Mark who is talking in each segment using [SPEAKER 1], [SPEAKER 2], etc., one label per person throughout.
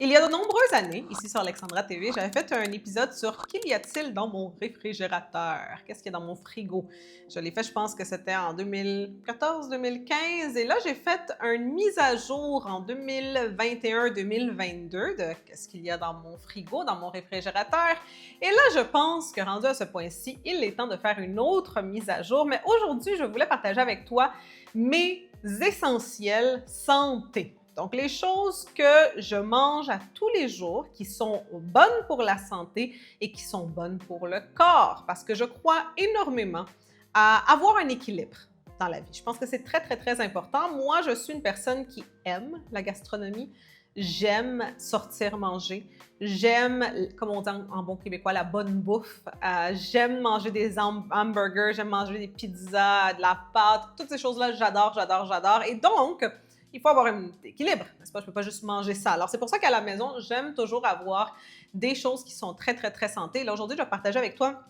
[SPEAKER 1] Il y a de nombreuses années, ici sur Alexandra TV, j'avais fait un épisode sur qu'y a-t-il dans mon réfrigérateur? Qu'est-ce qu'il y a dans mon frigo? Je l'ai fait, je pense que c'était en 2014-2015. Et là, j'ai fait une mise à jour en 2021-2022 de qu'est-ce qu'il y a dans mon frigo, dans mon réfrigérateur. Et là, je pense que rendu à ce point-ci, il est temps de faire une autre mise à jour. Mais aujourd'hui, je voulais partager avec toi mes essentiels santé. Donc, les choses que je mange à tous les jours, qui sont bonnes pour la santé et qui sont bonnes pour le corps, parce que je crois énormément à avoir un équilibre dans la vie. Je pense que c'est très, très, très important. Moi, je suis une personne qui aime la gastronomie. J'aime sortir manger. J'aime, comme on dit en bon québécois, la bonne bouffe. J'aime manger des hamburgers, j'aime manger des pizzas, de la pâte. Toutes ces choses-là, j'adore, j'adore, j'adore. Et donc, il faut avoir un équilibre, n'est-ce pas? Je ne peux pas juste manger ça. Alors, c'est pour ça qu'à la maison, j'aime toujours avoir des choses qui sont très, très, très santé. Là, aujourd'hui, je vais partager avec toi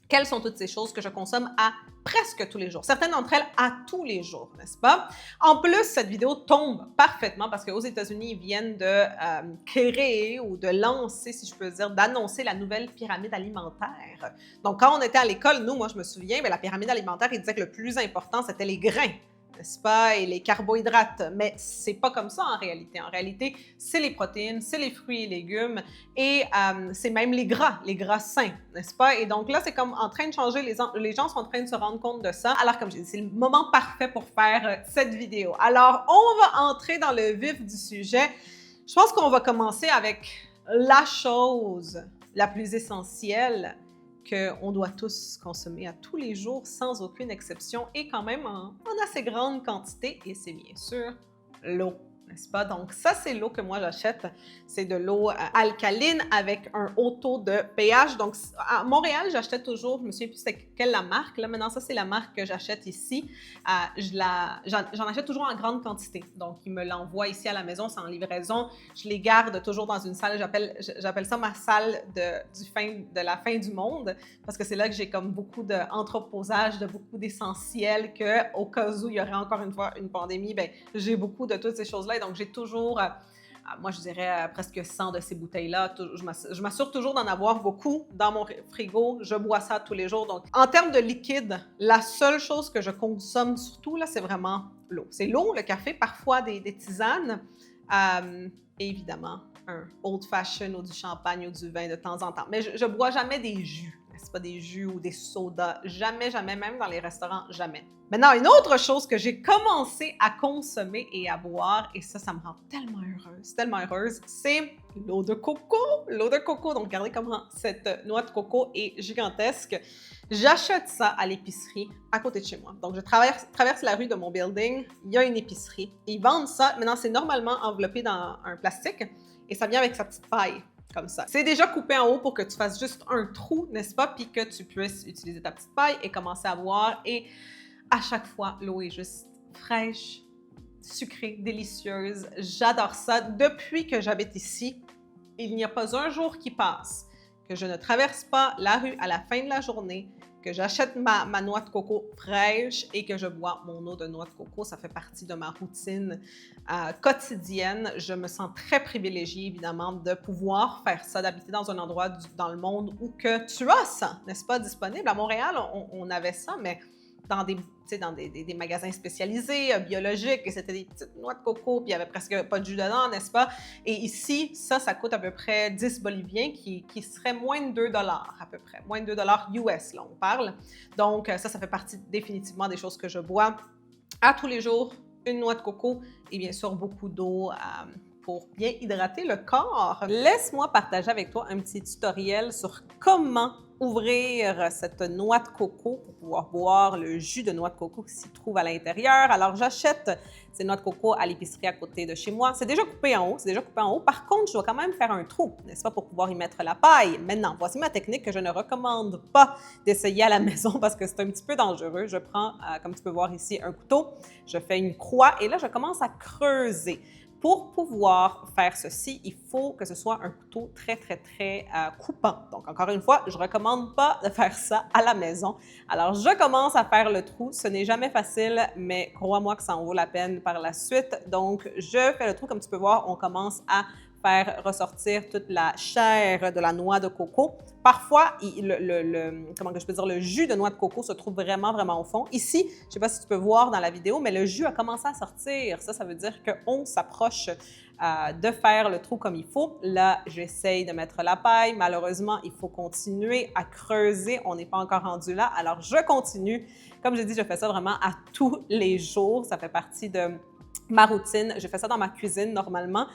[SPEAKER 1] quelles sont toutes ces choses que je consomme à presque tous les jours. Certaines d'entre elles à tous les jours, n'est-ce pas? En plus, cette vidéo tombe parfaitement parce qu'aux États-Unis, ils viennent de créer ou de lancer, si je peux dire, d'annoncer la nouvelle pyramide alimentaire. Donc, quand on était à l'école, nous, moi, je me souviens, la pyramide alimentaire, ils disaient que le plus important, c'était les grains, n'est-ce pas, et les carbohydrates. Mais c'est pas comme ça en réalité. En réalité, c'est les protéines, c'est les fruits et légumes et c'est même les gras sains, n'est-ce pas? Et donc là, c'est comme en train de changer, les gens sont en train de se rendre compte de ça. Alors, comme je dis, c'est le moment parfait pour faire cette vidéo. Alors, on va entrer dans le vif du sujet. Je pense qu'on va commencer avec la chose la plus essentielle qu'on doit tous consommer à tous les jours sans aucune exception et quand même en assez grande quantité, et c'est bien sûr l'eau, n'est-ce pas? Donc ça, c'est l'eau que moi j'achète. C'est de l'eau alcaline avec un haut taux de pH. Donc à Montréal, j'achetais toujours, je me souviens plus c'était quelle la marque, là maintenant ça c'est la marque que j'achète ici. J'en achète toujours en grande quantité. Donc ils me l'envoient ici à la maison, c'est en livraison. Je les garde toujours dans une salle, j'appelle ça ma salle de la fin du monde, parce que c'est là que j'ai comme beaucoup d'entreposage, de beaucoup d'essentiels, qu'au cas où il y aurait encore une fois une pandémie, ben, j'ai beaucoup de toutes ces choses-là. Et donc, j'ai toujours, moi je dirais presque 100 de ces bouteilles-là. Je m'assure toujours d'en avoir beaucoup dans mon frigo. Je bois ça tous les jours. Donc, en termes de liquide, la seule chose que je consomme surtout, là, c'est vraiment l'eau. C'est l'eau, le café, parfois des tisanes. Et évidemment, un old fashion ou du champagne ou du vin de temps en temps. Mais je bois jamais des jus, n'est-ce pas, des jus ou des sodas. Jamais, jamais, même dans les restaurants, jamais. Maintenant, une autre chose que j'ai commencé à consommer et à boire, et ça me rend tellement heureuse, c'est l'eau de coco. L'eau de coco, donc regardez comment cette noix de coco est gigantesque. J'achète ça à l'épicerie à côté de chez moi. Donc, je traverse la rue de mon building, il y a une épicerie. Ils vendent ça. Maintenant, c'est normalement enveloppé dans un plastique et ça vient avec sa petite paille, comme ça. C'est déjà coupé en haut pour que tu fasses juste un trou, n'est-ce pas? Puis que tu puisses utiliser ta petite paille et commencer à boire. Et à chaque fois, l'eau est juste fraîche, sucrée, délicieuse. J'adore ça. Depuis que j'habite ici, il n'y a pas un jour qui passe que je ne traverse pas la rue à la fin de la journée, que j'achète ma noix de coco fraîche et que je bois mon eau de noix de coco. Ça fait partie de ma routine quotidienne. Je me sens très privilégiée, évidemment, de pouvoir faire ça, d'habiter dans un endroit dans le monde où que tu as ça, n'est-ce pas, disponible. À Montréal, on avait ça, mais dans des magasins spécialisés, biologiques, et c'était des petites noix de coco, puis il n'y avait presque pas de jus dedans, n'est-ce pas? Et ici, ça coûte à peu près 10 boliviens, qui serait moins de 2 à peu près, moins de 2 US, là, on parle. Donc, ça fait partie définitivement des choses que je bois à tous les jours, une noix de coco et bien sûr beaucoup d'eau pour bien hydrater le corps. Laisse-moi partager avec toi un petit tutoriel sur comment ouvrir cette noix de coco pour pouvoir boire le jus de noix de coco qui s'y trouve à l'intérieur. Alors, j'achète ces noix de coco à l'épicerie à côté de chez moi. C'est déjà coupé en haut, Par contre, je dois quand même faire un trou, n'est-ce pas, pour pouvoir y mettre la paille. Maintenant, voici ma technique que je ne recommande pas d'essayer à la maison parce que c'est un petit peu dangereux. Je prends, comme tu peux voir ici, un couteau, je fais une croix et là, je commence à creuser. Pour pouvoir faire ceci, il faut que ce soit un couteau très, très, très coupant. Donc, encore une fois, je ne recommande pas de faire ça à la maison. Alors, je commence à faire le trou. Ce n'est jamais facile, mais crois-moi que ça en vaut la peine par la suite. Donc, je fais le trou. Comme tu peux voir, on commence à faire ressortir toute la chair de la noix de coco. Parfois, comment que je peux dire, le jus de noix de coco se trouve vraiment, vraiment au fond. Ici, je ne sais pas si tu peux voir dans la vidéo, mais le jus a commencé à sortir. Ça veut dire qu'on s'approche de faire le trou comme il faut. Là, j'essaye de mettre la paille. Malheureusement, il faut continuer à creuser. On n'est pas encore rendu là. Alors, je continue. Comme j'ai dit, je fais ça vraiment à tous les jours. Ça fait partie de ma routine. Je fais ça dans ma cuisine normalement.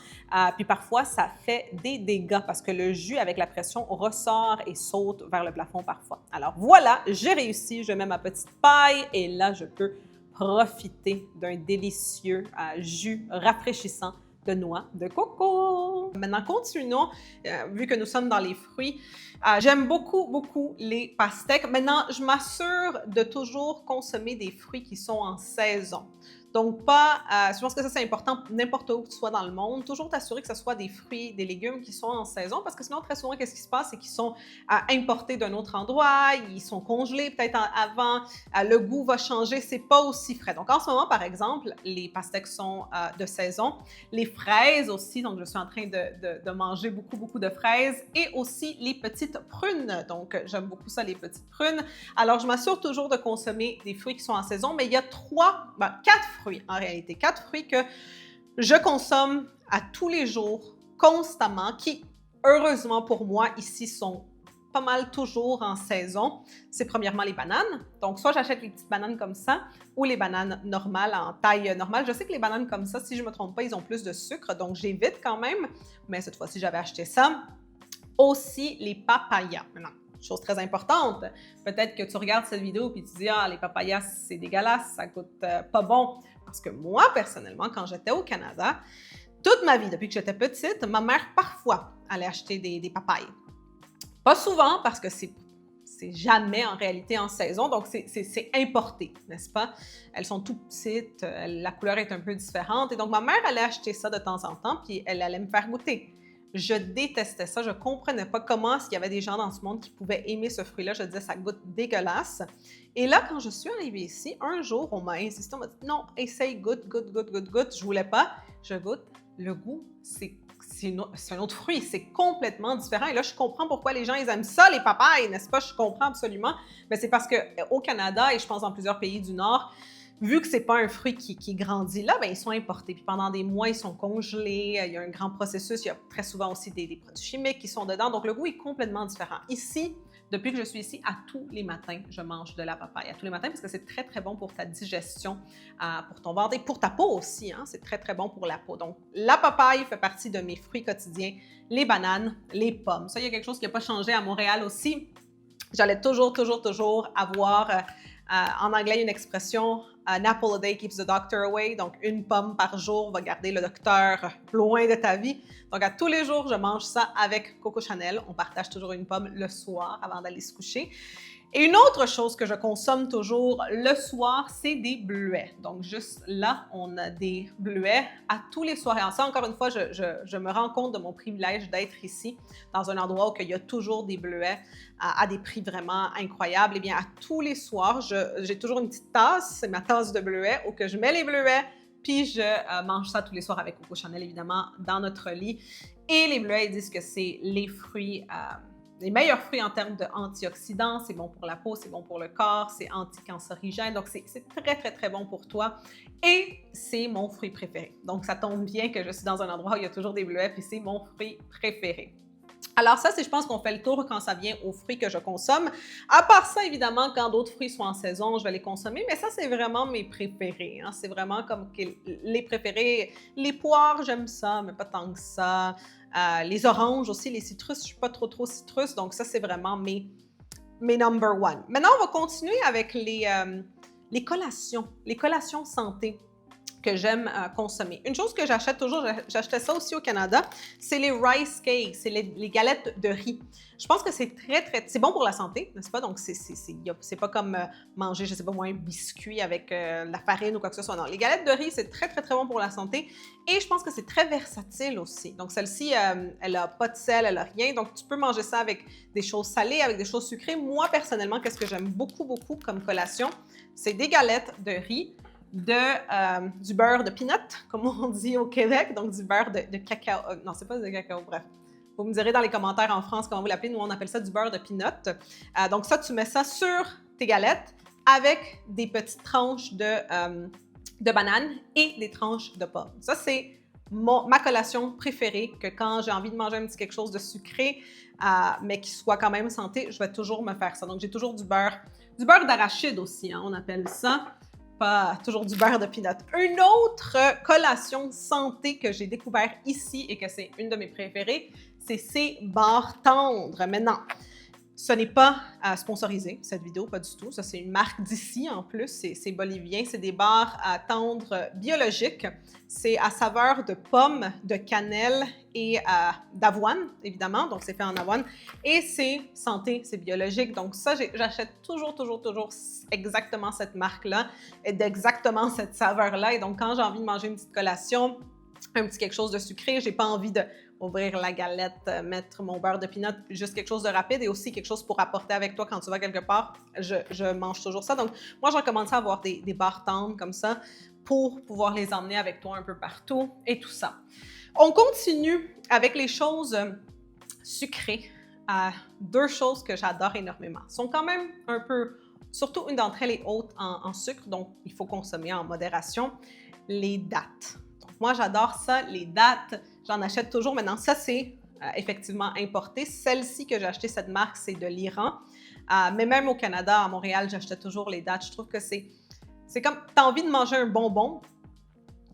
[SPEAKER 1] Puis parfois, ça fait des dégâts parce que le jus avec la pression ressort et saute vers le plafond parfois. Alors voilà, j'ai réussi. Je mets ma petite paille et là, je peux profiter d'un délicieux jus rafraîchissant de noix de coco. Maintenant, continuons, vu que nous sommes dans les fruits. J'aime beaucoup, beaucoup les pastèques. Maintenant, je m'assure de toujours consommer des fruits qui sont en saison. Donc, je pense que ça, c'est important n'importe où que tu sois dans le monde. Toujours t'assurer que ce soit des fruits, des légumes qui sont en saison parce que sinon, très souvent, qu'est-ce qui se passe? C'est qu'ils sont importés d'un autre endroit, ils sont congelés peut-être avant, le goût va changer, c'est pas aussi frais. Donc, en ce moment, par exemple, les pastèques sont de saison. Les fraises aussi, donc je suis en train de manger beaucoup, beaucoup de fraises et aussi les petites prunes. Donc, j'aime beaucoup ça, les petites prunes. Alors, je m'assure toujours de consommer des fruits qui sont en saison, mais il y a quatre fruits en réalité, 4 fruits que je consomme à tous les jours, constamment, qui, heureusement pour moi, ici, sont pas mal toujours en saison. C'est premièrement les bananes. Donc, soit j'achète les petites bananes comme ça ou les bananes normales, en taille normale. Je sais que les bananes comme ça, si je ne me trompe pas, ils ont plus de sucre, donc j'évite quand même. Mais cette fois-ci, j'avais acheté ça. Aussi, les papayas. Maintenant, chose très importante, peut-être que tu regardes cette vidéo et tu dis « Ah, les papayas, c'est dégueulasse, ça goûte pas bon. » Parce que moi, personnellement, quand j'étais au Canada, toute ma vie, depuis que j'étais petite, ma mère, parfois, allait acheter des papayes. Pas souvent, parce que c'est jamais en réalité en saison, donc c'est importé, n'est-ce pas? Elles sont tout petites, la couleur est un peu différente, et donc ma mère allait acheter ça de temps en temps, puis elle allait me faire goûter. Je détestais ça, je ne comprenais pas comment est-ce qu'il y avait des gens dans ce monde qui pouvaient aimer ce fruit-là. Je disais, ça goûte dégueulasse. Et là, quand je suis arrivée ici, un jour, on m'a insisté, on m'a dit, non, essaye, goûte. Je voulais pas, je goûte. Le goût, c'est un autre fruit, c'est complètement différent. Et là, je comprends pourquoi les gens, ils aiment ça, les papayes, n'est-ce pas? Je comprends absolument. Mais c'est parce qu'au Canada, et je pense dans plusieurs pays du Nord, vu que ce n'est pas un fruit qui grandit là, bien, ils sont importés. Puis pendant des mois, ils sont congelés. Il y a un grand processus. Il y a très souvent aussi des produits chimiques qui sont dedans. Donc, le goût est complètement différent. Ici, depuis que je suis ici, à tous les matins, je mange de la papaye. À tous les matins, parce que c'est très, très bon pour ta digestion, pour ton ventre et pour ta peau aussi. Hein? C'est très, très bon pour la peau. Donc, la papaye fait partie de mes fruits quotidiens. Les bananes, les pommes. Ça, il y a quelque chose qui n'a pas changé à Montréal aussi. J'allais toujours avoir, en anglais, une expression « An apple a day keeps the doctor away », donc une pomme par jour va garder le docteur loin de ta vie. Donc, à tous les jours, je mange ça avec Coco Chanel. On partage toujours une pomme le soir avant d'aller se coucher. Et une autre chose que je consomme toujours le soir, c'est des bleuets. Donc, juste là, on a des bleuets à tous les soirs. Et ça, encore une fois, je me rends compte de mon privilège d'être ici, dans un endroit où il y a toujours des bleuets à des prix vraiment incroyables. Eh bien, à tous les soirs, j'ai toujours une petite tasse, c'est ma tasse de bleuets, où que je mets les bleuets, puis je mange ça tous les soirs avec Coco Chanel, évidemment, dans notre lit. Et les bleuets, ils disent que c'est les fruits... les meilleurs fruits en termes d'antioxydants, c'est bon pour la peau, c'est bon pour le corps, c'est anticancérigène, donc c'est très, très, très bon pour toi. Et c'est mon fruit préféré. Donc, ça tombe bien que je suis dans un endroit où il y a toujours des bleuets, puis c'est mon fruit préféré. Alors ça, je pense qu'on fait le tour quand ça vient aux fruits que je consomme. À part ça, évidemment, quand d'autres fruits sont en saison, je vais les consommer, mais ça, c'est vraiment mes préférés. Hein. C'est vraiment comme les préférés. Les poires, j'aime ça, mais pas tant que ça. Les oranges aussi, les citrus, je ne suis pas trop citrus, donc ça, c'est vraiment mes number one. Maintenant, on va continuer avec les collations santé que j'aime consommer. Une chose que j'achète toujours, j'achetais ça aussi au Canada, c'est les rice cakes, c'est les galettes de riz. Je pense que c'est c'est bon pour la santé, n'est-ce pas? Donc, c'est pas comme manger, je sais pas moi, un biscuit avec la farine ou quoi que ce soit. Non, les galettes de riz, c'est très, très, très bon pour la santé. Et je pense que c'est très versatile aussi. Donc, celle-ci, elle a pas de sel, elle a rien. Donc, tu peux manger ça avec des choses salées, avec des choses sucrées. Moi, personnellement, qu'est-ce que j'aime beaucoup, beaucoup comme collation? C'est des galettes de riz, du beurre de peanut, comme on dit au Québec, donc du beurre de cacao. Non, c'est pas de cacao, bref. Vous me direz dans les commentaires en France comment vous l'appelez. Nous, on appelle ça du beurre de peanut. Donc ça, tu mets ça sur tes galettes avec des petites tranches de banane et des tranches de pommes. Ça, c'est ma collation préférée, que quand j'ai envie de manger un petit quelque chose de sucré, mais qui soit quand même santé, je vais toujours me faire ça. Donc, j'ai toujours du beurre d'arachide aussi, hein, on appelle ça, pas toujours du beurre de peanut. Une autre collation santé que j'ai découvert ici et que c'est une de mes préférées, c'est ces barres tendres. Maintenant, ce n'est pas sponsorisé, cette vidéo, pas du tout. Ça, c'est une marque d'ici, en plus. C'est bolivien. C'est des barres à tendre biologiques. C'est à saveur de pommes, de cannelle et d'avoine, évidemment. Donc, c'est fait en avoine. Et c'est santé, c'est biologique. Donc, ça, j'achète toujours exactement cette marque-là et d'exactement cette saveur-là. Et donc, quand j'ai envie de manger une petite collation, un petit quelque chose de sucré, j'ai pas envie de ouvrir la galette, mettre mon beurre de peanut, juste quelque chose de rapide et aussi quelque chose pour apporter avec toi quand tu vas quelque part. Je mange toujours ça. Donc, moi, je recommence à avoir des barres tendres comme ça pour pouvoir les emmener avec toi un peu partout et tout ça. On continue avec les choses sucrées. Deux choses que j'adore énormément. Sont quand même un peu, surtout une d'entre elles est haute en sucre, donc il faut consommer en modération, les dattes. Donc, moi, j'adore ça, les dattes. J'en achète toujours maintenant. Ça, c'est effectivement importé. Celle-ci que j'ai achetée, cette marque, c'est de l'Iran. Mais même au Canada, à Montréal, j'achetais toujours les dattes. Je trouve que c'est comme, tu as envie de manger un bonbon,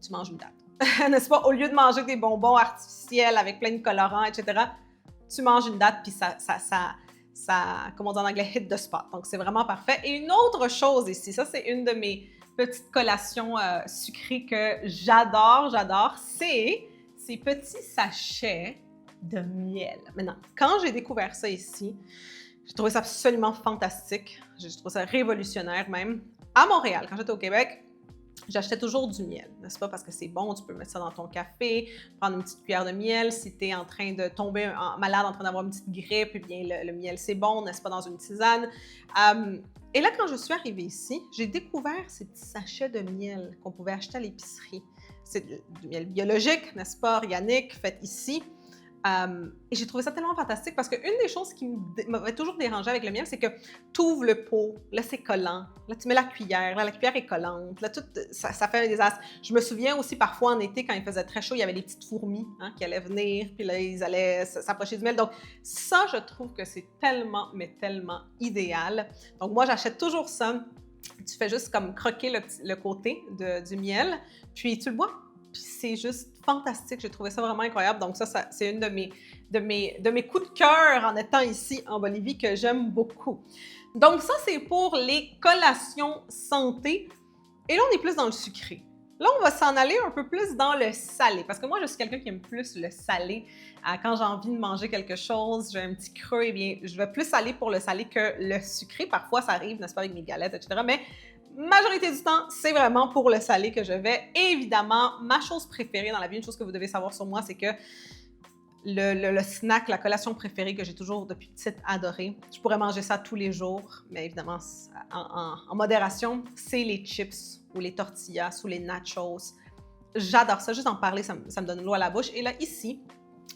[SPEAKER 1] tu manges une date. N'est-ce pas? Au lieu de manger des bonbons artificiels avec plein de colorants, etc., tu manges une date, puis ça comme on dit en anglais, hit the spot. Donc, c'est vraiment parfait. Et une autre chose ici, ça, c'est une de mes petites collations sucrées que j'adore, c'est ces petits sachets de miel. Maintenant, quand j'ai découvert ça ici, j'ai trouvé ça absolument fantastique. J'ai trouvé ça révolutionnaire même. À Montréal, quand j'étais au Québec, j'achetais toujours du miel, n'est-ce pas? Parce que c'est bon, tu peux mettre ça dans ton café, prendre une petite cuillère de miel. Si tu es en train de tomber malade, en train d'avoir une petite grippe, eh bien, le miel, c'est bon, n'est-ce pas, dans une tisane. Et là, quand je suis arrivée ici, j'ai découvert ces petits sachets de miel qu'on pouvait acheter à l'épicerie. C'est du miel biologique, n'est-ce pas, organique, fait ici. Et j'ai trouvé ça tellement fantastique parce qu'une des choses qui m'avait toujours dérangé avec le miel, c'est que tu ouvres le pot, là c'est collant, là tu mets la cuillère, là la cuillère est collante, là tout, ça fait un désastre. Je me souviens aussi parfois en été, quand il faisait très chaud, il y avait des petites fourmis qui allaient venir, puis là ils allaient s'approcher du miel. Donc ça, je trouve que c'est tellement, mais tellement idéal. Donc moi, j'achète toujours ça. Tu fais juste comme croquer le côté du miel, puis tu le bois. Puis c'est juste fantastique. J'ai trouvé ça vraiment incroyable. Donc ça c'est une de mes coups de cœur en étant ici en Bolivie que j'aime beaucoup. Donc ça, c'est pour les collations santé. Et là, on est plus dans le sucré. Là, on va s'en aller un peu plus dans le salé. Parce que moi, je suis quelqu'un qui aime plus le salé. Quand j'ai envie de manger quelque chose, j'ai un petit creux, eh bien, je vais plus aller pour le salé que le sucré. Parfois, ça arrive, n'est-ce pas, avec mes galettes, etc. Mais majorité du temps, c'est vraiment pour le salé que je vais. Et évidemment, ma chose préférée dans la vie, une chose que vous devez savoir sur moi, c'est que le snack, la collation préférée que j'ai toujours depuis petite adorée, je pourrais manger ça tous les jours, mais évidemment, en modération, c'est les chips ou les tortillas ou les nachos. J'adore ça. Juste d'en parler, ça me donne l'eau à la bouche. Et là, ici,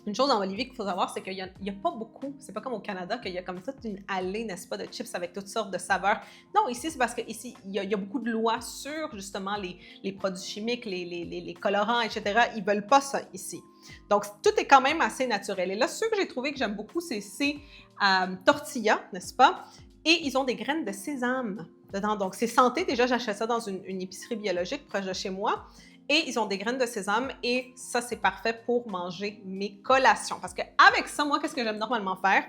[SPEAKER 1] une chose en Bolivie qu'il faut savoir, c'est qu'il n'y a pas beaucoup, c'est pas comme au Canada, qu'il y a comme toute une allée, n'est-ce pas, de chips avec toutes sortes de saveurs. Non, ici, c'est parce qu'ici, il y a beaucoup de lois sur, justement, les produits chimiques, les colorants, etc. Ils veulent pas ça ici. Donc, tout est quand même assez naturel. Et là, ce que j'ai trouvé que j'aime beaucoup, c'est ces tortillas, n'est-ce pas? Et ils ont des graines de sésame dedans. Donc, c'est santé. Déjà, j'achète ça dans une épicerie biologique proche de chez moi. Et ils ont des graines de sésame et ça, c'est parfait pour manger mes collations. Parce qu'avec ça, moi, qu'est-ce que j'aime normalement faire?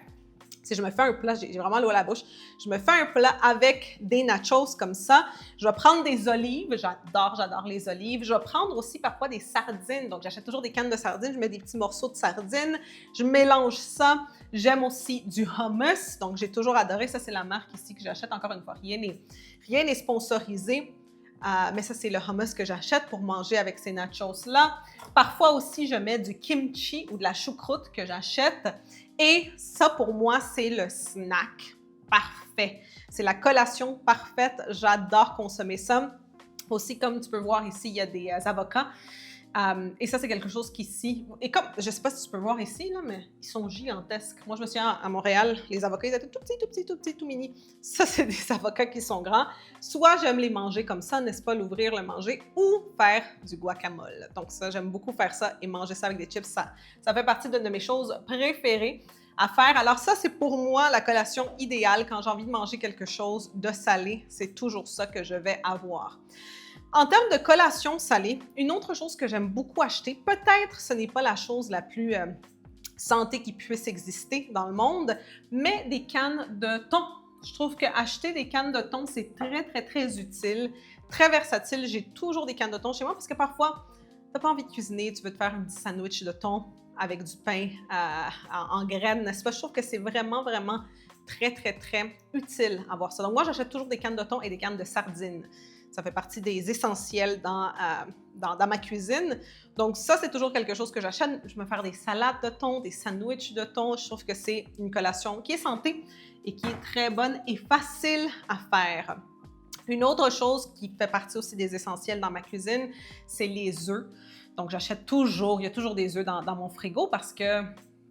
[SPEAKER 1] Si je me fais un plat, j'ai vraiment l'eau à la bouche, je me fais un plat avec des nachos comme ça. Je vais prendre des olives, j'adore les olives. Je vais prendre aussi parfois des sardines. Donc, j'achète toujours des cannes de sardines, je mets des petits morceaux de sardines. Je mélange ça. J'aime aussi du hummus. Donc, j'ai toujours adoré. Ça, c'est la marque ici que j'achète. Encore une fois, rien n'est sponsorisé. Mais ça, c'est le hummus que j'achète pour manger avec ces nachos-là. Parfois aussi, je mets du kimchi ou de la choucroute que j'achète. Et ça, pour moi, c'est le snack parfait. C'est la collation parfaite. J'adore consommer ça. Aussi, comme tu peux voir ici, il y a des avocats. Et ça, c'est quelque chose qu'ici, et comme, je ne sais pas si tu peux voir ici, là, mais ils sont gigantesques. Moi, je me souviens à Montréal, les avocats, ils étaient tout petits, tout petits, tout petits, tout mini. Ça, c'est des avocats qui sont grands. Soit j'aime les manger comme ça, n'est-ce pas, l'ouvrir, le manger, ou faire du guacamole. Donc ça, j'aime beaucoup faire ça et manger ça avec des chips. Ça fait partie d'une de mes choses préférées à faire. Alors ça, c'est pour moi la collation idéale quand j'ai envie de manger quelque chose de salé. C'est toujours ça que je vais avoir. En termes de collation salée, une autre chose que j'aime beaucoup acheter, peut-être ce n'est pas la chose la plus santé qui puisse exister dans le monde, mais des cannes de thon. Je trouve qu'acheter des cannes de thon, c'est très, très, très utile, très versatile. J'ai toujours des cannes de thon chez moi parce que parfois, tu n'as pas envie de cuisiner, tu veux te faire un petit sandwich de thon avec du pain en graines, n'est-ce pas? Je trouve que c'est vraiment, vraiment très, très, très utile à avoir ça. Donc moi, j'achète toujours des cannes de thon et des cannes de sardines. Ça fait partie des essentiels dans ma cuisine. Donc ça, c'est toujours quelque chose que j'achète. Je vais me faire des salades de thon, des sandwichs de thon. Je trouve que c'est une collation qui est santé et qui est très bonne et facile à faire. Une autre chose qui fait partie aussi des essentiels dans ma cuisine, c'est les œufs. Donc j'achète toujours, il y a toujours des œufs dans mon frigo parce que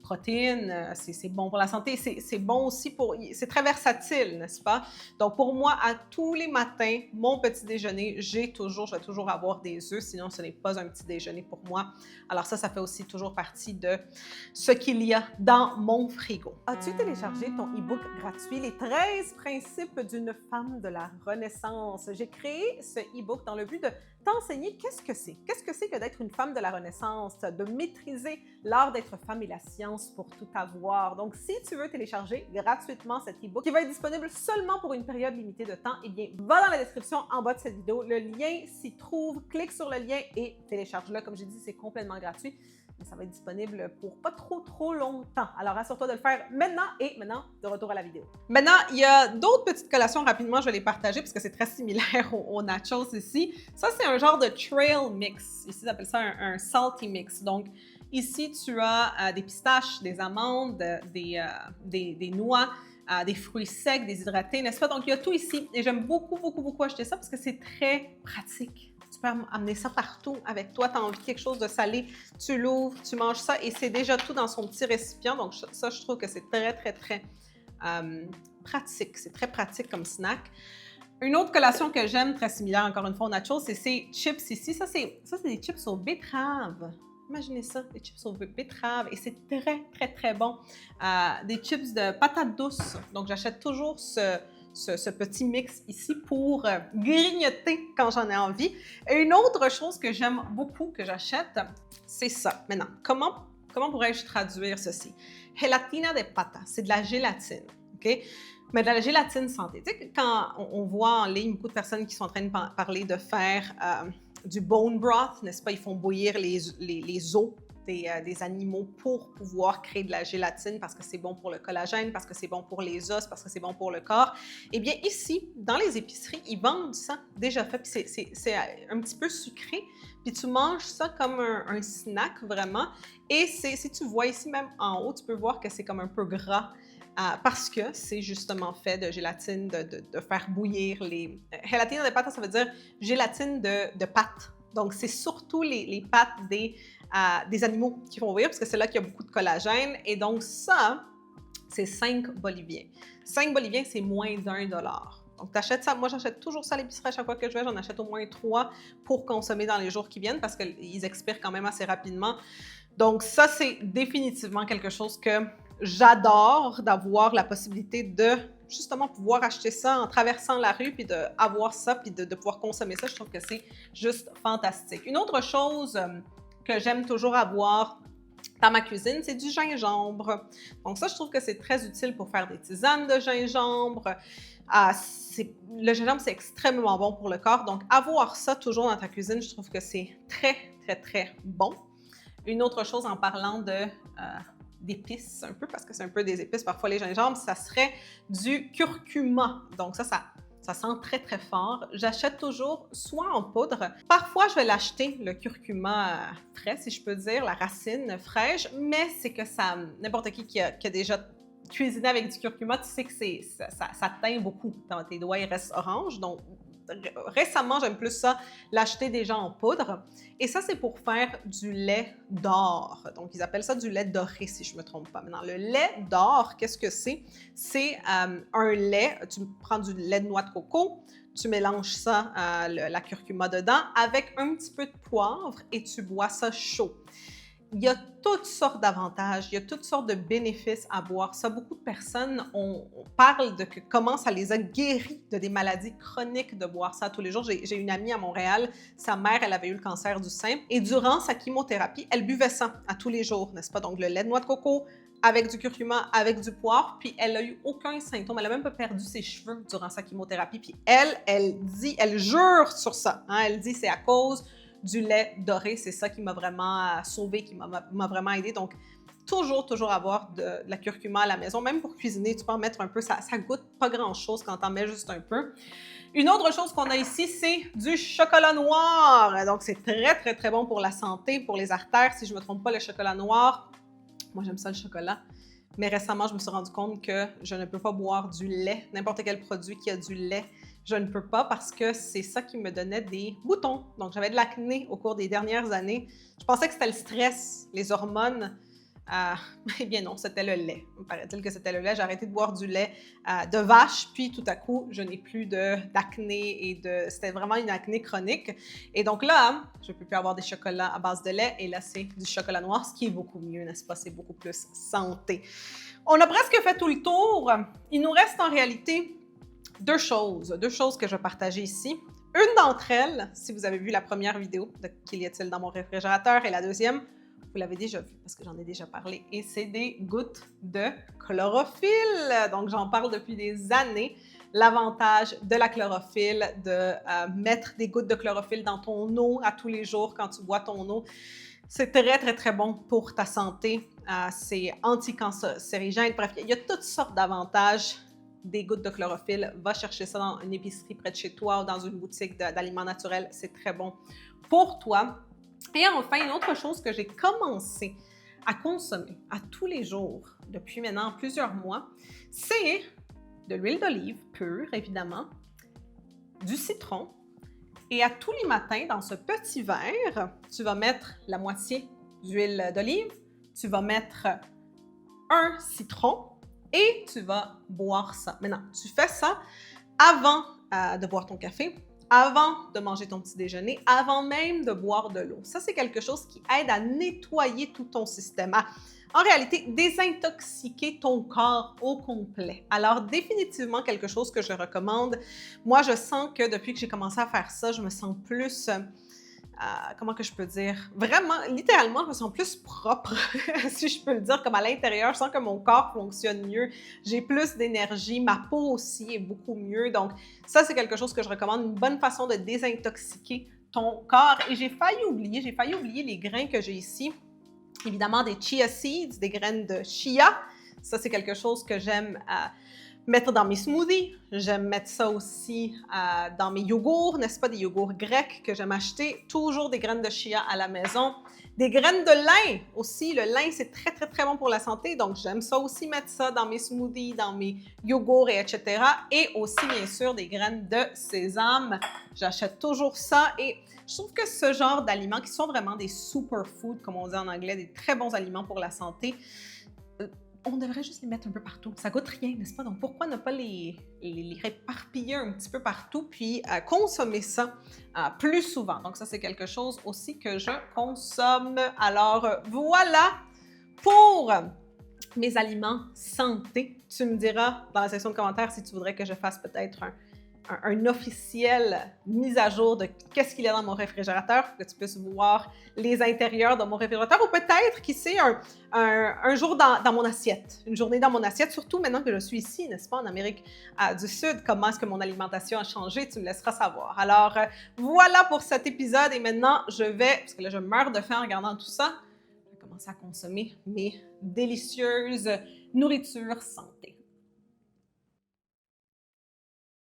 [SPEAKER 1] protéines, c'est bon pour la santé, c'est bon aussi pour... C'est très versatile, n'est-ce pas? Donc, pour moi, à tous les matins, mon petit déjeuner, je vais toujours avoir des œufs, sinon ce n'est pas un petit déjeuner pour moi. Alors ça fait aussi toujours partie de ce qu'il y a dans mon frigo. As-tu téléchargé ton e-book gratuit, Les 13 principes d'une femme de la Renaissance? J'ai créé ce e-book dans le but de t'enseigner qu'est-ce que c'est. Qu'est-ce que c'est que d'être une femme de la Renaissance, de maîtriser l'art d'être femme et la science pour tout avoir. Donc, si tu veux télécharger gratuitement cet e-book qui va être disponible seulement pour une période limitée de temps, eh bien, va dans la description en bas de cette vidéo. Le lien s'y trouve. Clique sur le lien et télécharge-le. Comme j'ai dit, c'est complètement gratuit. Mais ça va être disponible pour pas trop longtemps. Alors, assure-toi de le faire maintenant et maintenant, de retour à la vidéo. Maintenant, il y a d'autres petites collations. Rapidement, je vais les partager parce que c'est très similaire aux nachos ici. Ça, c'est un genre de trail mix. Ici, ils appellent ça un salty mix. Donc, ici, tu as des pistaches, des amandes, des noix, des fruits secs, déshydratés, n'est-ce pas? Donc, il y a tout ici. Et j'aime beaucoup acheter ça parce que c'est très pratique. Tu peux amener ça partout avec toi. Tu as envie de quelque chose de salé, tu l'ouvres, tu manges ça et c'est déjà tout dans son petit récipient. Donc ça, je trouve que c'est très pratique. C'est très pratique comme snack. Une autre collation que j'aime, très similaire encore une fois aux nachos, c'est ces chips ici. Ça, c'est des chips aux betteraves. Imaginez ça, des chips aux betteraves et c'est très bon. Des chips de patates douces. Donc j'achète toujours ce petit mix ici pour grignoter quand j'en ai envie. Et une autre chose que j'aime beaucoup, que j'achète, c'est ça. Maintenant, comment pourrais-je traduire ceci? Gelatina de pata, c'est de la gélatine, OK? Mais de la gélatine synthétique, quand on voit en ligne beaucoup de personnes qui sont en train de parler de faire du bone broth, n'est-ce pas? Ils font bouillir les os des animaux pour pouvoir créer de la gélatine parce que c'est bon pour le collagène, parce que c'est bon pour les os, parce que c'est bon pour le corps. Eh bien, ici, dans les épiceries, ils vendent ça déjà fait, puis c'est un petit peu sucré, puis tu manges ça comme un snack vraiment. Et si tu vois ici, même en haut, tu peux voir que c'est comme un peu gras. Parce que c'est justement fait de gélatine, de faire bouillir les... Gelatina de pata, ça veut dire gélatine de pâte. Donc, c'est surtout les pattes des animaux qui font bouillir, parce que c'est là qu'il y a beaucoup de collagène. Et donc, ça, c'est 5 boliviens. 5 boliviens, c'est moins d'$1. Donc, tu achètes ça. Moi, j'achète toujours ça à l'épicerie à chaque fois que je vais. J'en achète au moins 3 pour consommer dans les jours qui viennent parce qu'ils expirent quand même assez rapidement. Donc, ça, c'est définitivement quelque chose que j'adore, d'avoir la possibilité de justement pouvoir acheter ça en traversant la rue, puis d'avoir ça, puis de pouvoir consommer ça. Je trouve que c'est juste fantastique. Une autre chose que j'aime toujours avoir dans ma cuisine, c'est du gingembre. Donc ça, je trouve que c'est très utile pour faire des tisanes de gingembre. Le gingembre, c'est extrêmement bon pour le corps. Donc, avoir ça toujours dans ta cuisine, je trouve que c'est très bon. Une autre chose en parlant d'épices un peu, parce que c'est un peu des épices, parfois les gingembres, ça serait du curcuma. Donc ça sent très fort. J'achète toujours soit en poudre. Parfois, je vais l'acheter, le curcuma frais, si je peux dire, la racine fraîche, mais c'est que ça, n'importe qui a déjà cuisiné avec du curcuma, tu sais que ça teint beaucoup. Dans tes doigts, il reste orange, donc récemment, j'aime plus ça, l'acheter déjà en poudre. Et ça, c'est pour faire du lait d'or. Donc, ils appellent ça du lait doré, si je ne me trompe pas. Maintenant, le lait d'or, qu'est-ce que c'est? C'est un lait, tu prends du lait de noix de coco, tu mélanges ça, la curcuma dedans, avec un petit peu de poivre et tu bois ça chaud. Il y a toutes sortes d'avantages, il y a toutes sortes de bénéfices à boire ça. Beaucoup de personnes on parle de comment ça les a guéris de des maladies chroniques de boire ça tous les jours. J'ai une amie à Montréal, sa mère, elle avait eu le cancer du sein et durant sa chimiothérapie, elle buvait ça à tous les jours, n'est-ce pas? Donc le lait de noix de coco avec du curcuma, avec du poivre, puis elle n'a eu aucun symptôme. Elle n'a même pas perdu ses cheveux durant sa chimiothérapie. Puis elle jure sur ça. Hein? Elle dit c'est à cause du lait doré, c'est ça qui m'a vraiment sauvée, qui m'a vraiment aidée. Donc, toujours avoir de la curcuma à la maison, même pour cuisiner, tu peux en mettre un peu, ça goûte pas grand-chose quand t'en mets juste un peu. Une autre chose qu'on a ici, c'est du chocolat noir. Donc, c'est très bon pour la santé, pour les artères. Si je ne me trompe pas, le chocolat noir, moi j'aime ça le chocolat. Mais récemment, je me suis rendu compte que je ne peux pas boire du lait, n'importe quel produit qui a du lait. Je ne peux pas parce que c'est ça qui me donnait des boutons. Donc, j'avais de l'acné au cours des dernières années. Je pensais que c'était le stress, les hormones. Eh bien non, c'était le lait. Il me paraît-il que c'était le lait. J'ai arrêté de boire du lait de vache, puis tout à coup, je n'ai plus d'acné et c'était vraiment une acné chronique. Et donc là, je ne peux plus avoir des chocolats à base de lait et là, c'est du chocolat noir, ce qui est beaucoup mieux, n'est-ce pas? C'est beaucoup plus santé. On a presque fait tout le tour. Il nous reste en réalité deux choses que je vais partager ici. Une d'entre elles, si vous avez vu la première vidéo de « Qu'il y a-t-il dans mon réfrigérateur » et la deuxième, vous l'avez déjà vu parce que j'en ai déjà parlé, et c'est des gouttes de chlorophylle. Donc, j'en parle depuis des années. L'avantage de la chlorophylle, de mettre des gouttes de chlorophylle dans ton eau à tous les jours quand tu bois ton eau, c'est très bon pour ta santé. C'est anticancérigène. Bref, il y a toutes sortes d'avantages des gouttes de chlorophylle. Va chercher ça dans une épicerie près de chez toi ou dans une boutique d'aliments naturels. C'est très bon pour toi. Et enfin, une autre chose que j'ai commencé à consommer à tous les jours depuis maintenant plusieurs mois, c'est de l'huile d'olive pure, évidemment, du citron. Et à tous les matins, dans ce petit verre, tu vas mettre la moitié d'huile d'olive, tu vas mettre un citron et tu vas boire ça. Maintenant, tu fais ça avant de boire ton café, avant de manger ton petit déjeuner, avant même de boire de l'eau. Ça, c'est quelque chose qui aide à nettoyer tout ton système, en réalité, désintoxiquer ton corps au complet. Alors, définitivement quelque chose que je recommande. Moi, je sens que depuis que j'ai commencé à faire ça, je me sens plus... comment que je peux dire? Vraiment, littéralement, je me sens plus propre, si je peux le dire, comme à l'intérieur. Je sens que mon corps fonctionne mieux. J'ai plus d'énergie. Ma peau aussi est beaucoup mieux. Donc, ça, c'est quelque chose que je recommande. Une bonne façon de désintoxiquer ton corps. Et j'ai failli oublier les grains que j'ai ici. Évidemment, des chia seeds, des graines de chia. Ça, c'est quelque chose que j'aime mettre dans mes smoothies. J'aime mettre ça aussi dans mes yogourts, n'est-ce pas, des yogourts grecs que j'aime acheter. Toujours des graines de chia à la maison. Des graines de lin aussi. Le lin, c'est très bon pour la santé. Donc, j'aime ça aussi mettre ça dans mes smoothies, dans mes yogourts, etc. Et aussi, bien sûr, des graines de sésame. J'achète toujours ça. Et je trouve que ce genre d'aliments qui sont vraiment des superfoods, comme on dit en anglais, des très bons aliments pour la santé, on devrait juste les mettre un peu partout. Ça goûte rien, n'est-ce pas? Donc, pourquoi ne pas les réparpiller un petit peu partout, puis consommer ça plus souvent? Donc, ça, c'est quelque chose aussi que je consomme. Alors, voilà pour mes aliments santé. Tu me diras dans la section de commentaires si tu voudrais que je fasse peut-être un officiel mise à jour de qu'est-ce qu'il y a dans mon réfrigérateur, pour que tu puisses voir les intérieurs de mon réfrigérateur, ou peut-être, qui sait, un jour dans mon assiette, une journée dans mon assiette, surtout maintenant que je suis ici, n'est-ce pas, en Amérique du Sud, comment est-ce que mon alimentation a changé, tu me laisseras savoir. Alors, voilà pour cet épisode, et maintenant, je vais, parce que là, je meurs de faim en regardant tout ça, je vais commencer à consommer mes délicieuses nourritures santé.